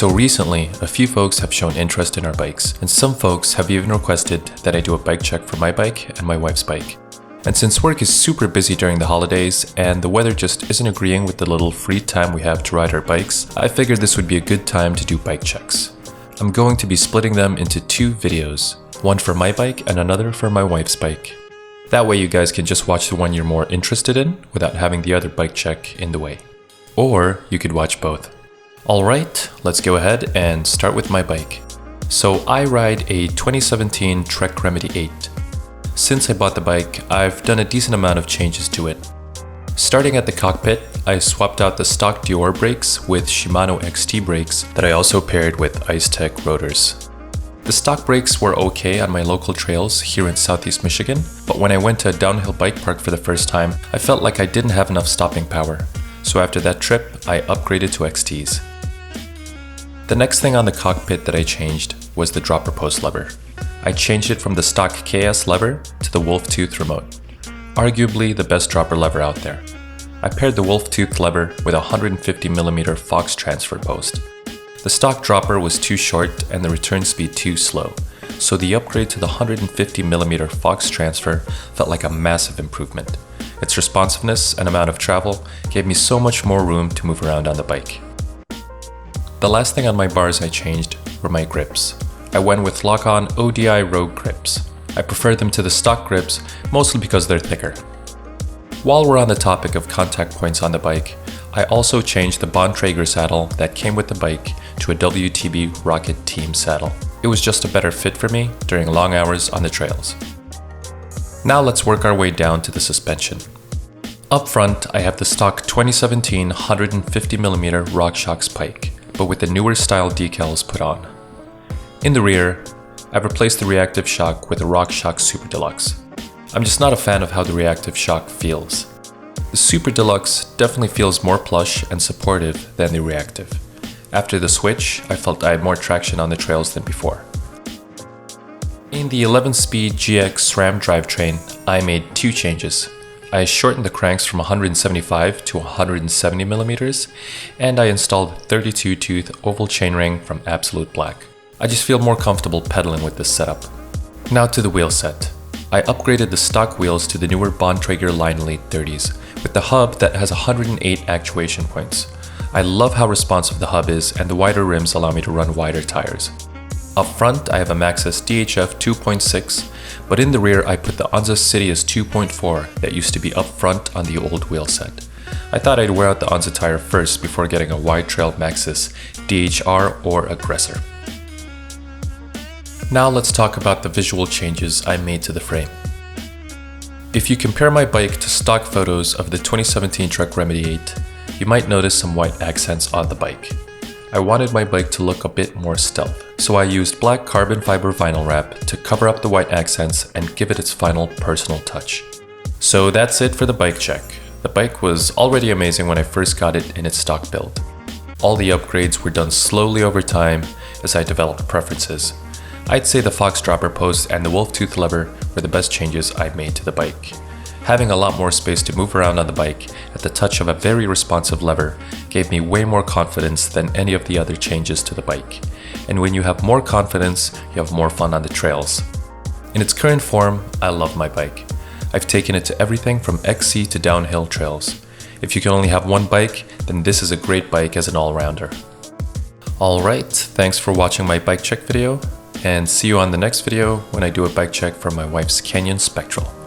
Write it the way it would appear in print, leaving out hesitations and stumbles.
So recently, a few folks have shown interest in our bikes, and some folks have even requested that I do a bike check for my bike and my wife's bike. And since work is super busy during the holidays and the weather just isn't agreeing with the little free time we have to ride our bikes, I figured this would be a good time to do bike checks. I'm going to be splitting them into 2 videos, one for my bike and another for my wife's bike. That way you guys can just watch the one you're more interested in without having the other bike check in the way. Or you could watch both. Alright, let's go ahead and start with my bike. So I ride a 2017 Trek Remedy 8. Since I bought the bike, I've done a decent amount of changes to it. Starting at the cockpit, I swapped out the stock Dior brakes with Shimano XT brakes that I also paired with IceTech Rotors. The stock brakes were okay on my local trails here in Southeast Michigan, but when I went to a downhill bike park for the first time, I felt like I didn't have enough stopping power. So after that trip, I upgraded to XTs. The next thing on the cockpit that I changed was the dropper post lever. I changed it from the stock KS lever to the wolf tooth remote. Arguably the best dropper lever out there. I paired the wolf tooth lever with a 150mm Fox transfer post. The stock dropper was too short and the return speed too slow, so the upgrade to the 150mm Fox transfer felt like a massive improvement. Its responsiveness and amount of travel gave me so much more room to move around on the bike. The last thing on my bars I changed were my grips. I went with lock-on ODI Rogue Grips. I prefer them to the stock grips, mostly because they're thicker. While we're on the topic of contact points on the bike, I also changed the Bontrager saddle that came with the bike to a WTB Rocket Team saddle. It was just a better fit for me during long hours on the trails. Now let's work our way down to the suspension. Up front, I have the stock 2017 150mm RockShox Pike, but with the newer style decals put on. In the rear, I've replaced the reactive shock with a RockShox Super Deluxe. I'm just not a fan of how the reactive shock feels. The Super Deluxe definitely feels more plush and supportive than the reactive. After the switch, I felt I had more traction on the trails than before. In the 11-speed GX SRAM drivetrain, I made 2 changes. I shortened the cranks from 175 to 170mm, and I installed a 32-tooth oval chainring from Absolute Black. I just feel more comfortable pedaling with this setup. Now to the wheel set. I upgraded the stock wheels to the newer Bontrager Line Elite 30s, with the hub that has 108 actuation points. I love how responsive the hub is, and the wider rims allow me to run wider tires. Up front, I have a Maxxis DHF 2.6, but in the rear I put the Onza Sidious 2.4 that used to be up front on the old wheel set. I thought I'd wear out the Onza tire first before getting a wide-trailed Maxxis DHR or Aggressor. Now let's talk about the visual changes I made to the frame. If you compare my bike to stock photos of the 2017 Trek Remedy 8, you might notice some white accents on the bike. I wanted my bike to look a bit more stealth, so I used black carbon fiber vinyl wrap to cover up the white accents and give it its final personal touch. So that's it for the bike check. The bike was already amazing when I first got it in its stock build. All the upgrades were done slowly over time as I developed preferences. I'd say the Fox dropper post and the wolf tooth lever were the best changes I made to the bike. Having a lot more space to move around on the bike at the touch of a very responsive lever gave me way more confidence than any of the other changes to the bike. And when you have more confidence, you have more fun on the trails. In its current form, I love my bike. I've taken it to everything from XC to downhill trails. If you can only have one bike, then this is a great bike as an all-rounder. Alright, thanks for watching my bike check video, and see you on the next video when I do a bike check for my wife's Canyon Spectral.